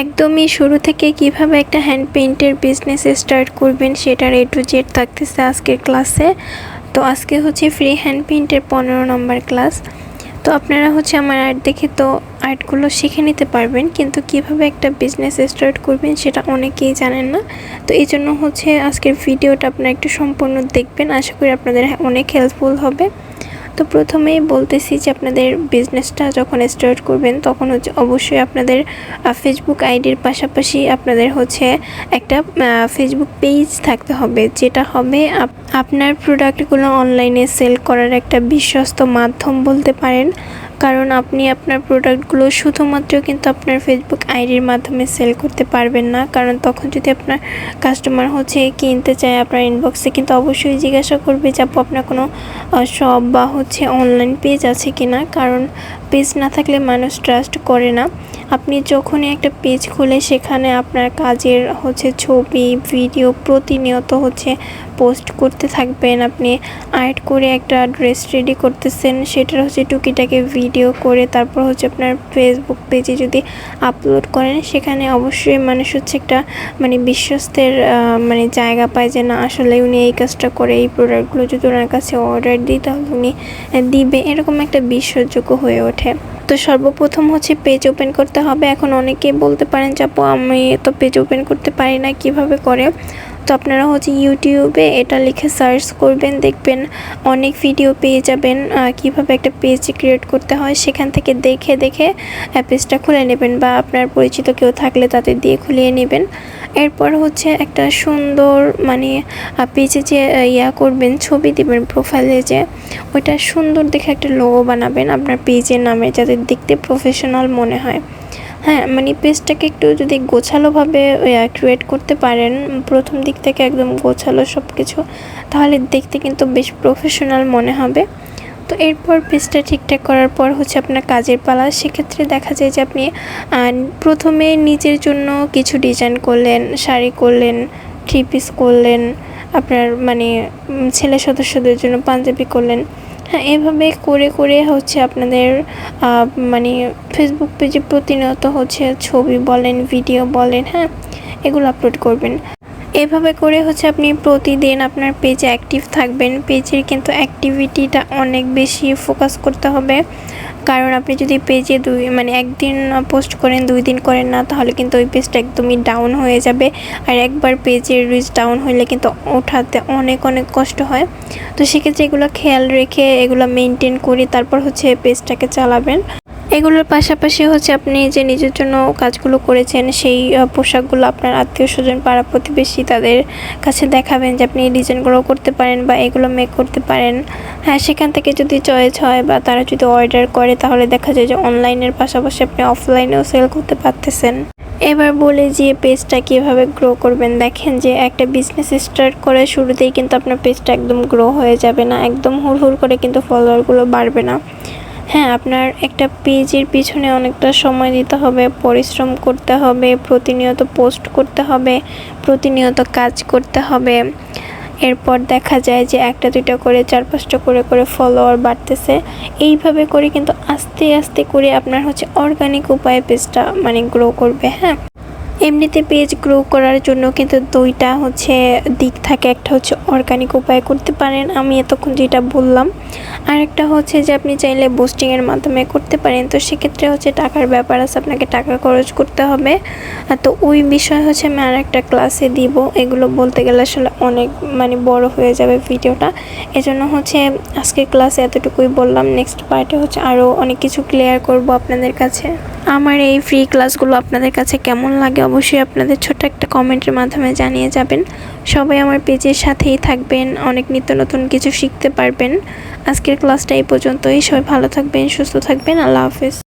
একদমই শুরু থেকে কিভাবে একটা হ্যান্ড পেইন্টের বিজনেস স্টার্ট করবেন সেটার A to Z থাকতেছে আজকের ক্লাসে। তো আজকে হচ্ছে ফ্রি হ্যান্ড পেইন্টের 15 নম্বর ক্লাস। তো আপনারা হচ্ছে আমার আর্ট দেখে তো আর্টগুলো শিখে নিতে পারবেন, কিন্তু কিভাবে একটা বিজনেস স্টার্ট করবেন সেটা অনেকেই জানেন না। তো এই জন্য হচ্ছে আজকের ভিডিওটা আপনারা একটু সম্পূর্ণ দেখবেন, আশা করি আপনাদের অনেক হেল্পফুল হবে। তো প্রথমেই বলতেছি যে আপনাদের বিজনেসটা যখন স্টার্ট করবেন তখন হচ্ছে অবশ্যই আপনাদের ফেসবুক আইডির পাশাপাশি আপনাদের হচ্ছে একটা ফেসবুক পেজ থাকতে হবে, যেটা হবে আপনার প্রোডাক্টগুলো অনলাইনে সেল করার একটা বিশ্বস্ত মাধ্যম বলতে পারেন। কারণ আপনি আপনার প্রোডাক্টগুলো শুধুমাত্র কিন্তু আপনার ফেসবুক আইডির মাধ্যমে সেল করতে পারবেন না, কারণ তখন যদি আপনার কাস্টমার হচ্ছে কিনতে চায় আপনার ইনবক্সে কিন্তু অবশ্যই জিজ্ঞাসা করবে যে আপু আপনার কোনো শপ বা হচ্ছে অনলাইন পেজ আছে কিনা, কারণ পেজ না থাকলে মানুষ ট্রাস্ট করে না। আপনি যখনই একটা পেজ খুলে সেখানে আপনার কাজের হচ্ছে ছবি ভিডিও প্রতিনিয়ত হচ্ছে পোস্ট করতে থাকবেন। আপনি আর্ট করে একটা ড্রেস রেডি করতেছেন, সেটার হচ্ছে টুকিটাকি ভিডিও করে তারপর হচ্ছে আপনার ফেসবুক পেজে যদি আপলোড করেন, সেখানে অবশ্যই মানুষ হচ্ছে একটা বিশ্বস্তের জায়গা পায় যে না আসলে উনি এই কাজটা করে, এই প্রোডাক্টগুলো যদি ওনার কাছে অর্ডার দিই তাহলে উনি দিবে, এরকম একটা বিশ্বাসযোগ্য হয়ে ওঠে। তো সর্বপ্রথম হচ্ছে পেজ ওপেন করতে হবে। এখন অনেকেই বলতে পারেন যে আপু আমি তো পেজ ওপেন করতে পারি না, কিভাবে করে? তো আপনারা হচ্ছে ইউটিউবে এটা লিখে সার্চ করবেন, দেখবেন অনেক ভিডিও পেয়ে যাবেন কিভাবে একটা পেজ ক্রিয়েট করতে হয়। সেখান থেকে দেখে দেখে পেজটা খুলে নেবেন, বা আপনার পরিচিত কেউ থাকলে তাদের দিয়ে খুলিয়ে নেবেন। এরপর হচ্ছে একটা সুন্দর পেজে যে করবেন, ছবি দিবেন প্রোফাইলে, যে ওইটা সুন্দর দেখে একটা লোগো বানাবেন আপনার পেজের নামে, যাতে দেখতে প্রফেশনাল মনে হয়। হ্যাঁ, পেজটাকে একটু যদি গোছালোভাবে ক্রিয়েট করতে পারেন, প্রথম দিক থেকে একদম গোছালো সব কিছু, তাহলে দেখতে কিন্তু বেশ প্রফেশনাল মনে হবে। তো এরপর পেজটা ঠিকঠাক করার পর হচ্ছে আপনার কাজের পালা। সেক্ষেত্রে দেখা যায় যে আপনি প্রথমে নিজের জন্য কিছু ডিজাইন করলেন, শাড়ি করলেন, 3 পিস করলেন, আপনার ছেলে সদস্যদের জন্য পাঞ্জাবি করলেন। হ্যাঁ, এভাবে করে করে হচ্ছে আপনাদের ফেসবুক পেজে প্রতিনিয়ত হচ্ছে ছবি বলেন ভিডিও বলেন, হ্যাঁ, এগুলো আপলোড করবেন। এভাবে করে হচ্ছে আপনি প্রতিদিন আপনার পেজে অ্যাক্টিভ থাকবেন। পেজের কিন্তু অ্যাক্টিভিটিটা অনেক বেশি ফোকাস করতে হবে, কারণ আপনি যদি পেজে একদিন পোস্ট করেন 2 দিন করেন না, তাহলে কিন্তু ওই পেজটা একদমই ডাউন হয়ে যাবে। আর একবার পেজের রিচ ডাউন হলে কিন্তু ওঠাতে অনেক অনেক কষ্ট হয়। তো সেক্ষেত্রে এগুলো খেয়াল রেখে এগুলো মেনটেন করে তারপর হচ্ছে পেজটাকে চালাবেন। এগুলোর পাশাপাশি হচ্ছে আপনি যে নিজের জন্য কাজগুলো করেছেন সেই পোশাকগুলো আপনার আত্মীয় স্বজন পাড়া প্রতিবেশী তাদের কাছে দেখাবেন যে আপনি এই ডিজাইনগুলো করতে পারেন বা এগুলো মেক করতে পারেন। হ্যাঁ, সেখান থেকে যদি চয়েস হয় বা তারা যদি অর্ডার করে, তাহলে দেখা যায় যে অনলাইনের পাশাপাশি আপনি অফলাইনেও সেল করতে পারতেছেন। এবার বলে যে পেজটা কীভাবে গ্রো করবেন। দেখেন যে একটা বিজনেস স্টার্ট করে শুরুতেই কিন্তু আপনার পেজটা একদম গ্রো হয়ে যাবে না, একদম হুড় করে কিন্তু ফলোয়ারগুলো বাড়বে না। হ্যাঁ, আপনার একটা পেজের পিছনে অনেকটা সময় দিতে হবে, পরিশ্রম করতে হবে, প্রতিনিয়ত পোস্ট করতে হবে, প্রতিনিয়ত কাজ করতে হবে। এরপর দেখা যায় যে 1টা 2টা করে 4-5টা করে করে ফলোয়ার বাড়তেছে। এইভাবে করে কিন্তু আস্তে আস্তে করে আপনার হচ্ছে অর্গানিক উপায়ে পেজটা গ্রো করবে। হ্যাঁ, এমনিতে পেজ গ্রো করার জন্য কিন্তু 2টা হচ্ছে দিক থাকে, একটা হচ্ছে অর্গানিক উপায়ে করতে পারেন, আমি এতক্ষণ যেটা বললাম, আর একটা হচ্ছে যে আপনি চাইলে বুস্টিংয়ের মাধ্যমে করতে পারেন। তো সেক্ষেত্রে হচ্ছে টাকার ব্যাপার আছে, আপনাকে টাকা খরচ করতে হবে। তো ওই বিষয় হচ্ছে আমি আর একটা ক্লাসে দিব, এগুলো বলতে গেলে আসলে অনেক বড় হয়ে যাবে ভিডিওটা, এজন্য হচ্ছে আজকের ক্লাসে এতটুকুই বললাম। নেক্সট পার্টে হচ্ছে আরও অনেক কিছু ক্লিয়ার করব আপনাদের কাছে। আমার এই ফ্রি ক্লাসগুলো আপনাদের কাছে কেমন লাগে অবশ্যই আপনাদের ছোট্ট একটা কমেন্টের মাধ্যমে জানিয়ে যাবেন। সবাই আমার পেজের সাথেই থাকবেন, অনেক নিত্য নতুন কিছু শিখতে পারবেন। আজকের ক্লাসটা এই পর্যন্তই। সবাই ভালো থাকবেন, সুস্থ থাকবেন। আল্লাহ হাফেজ।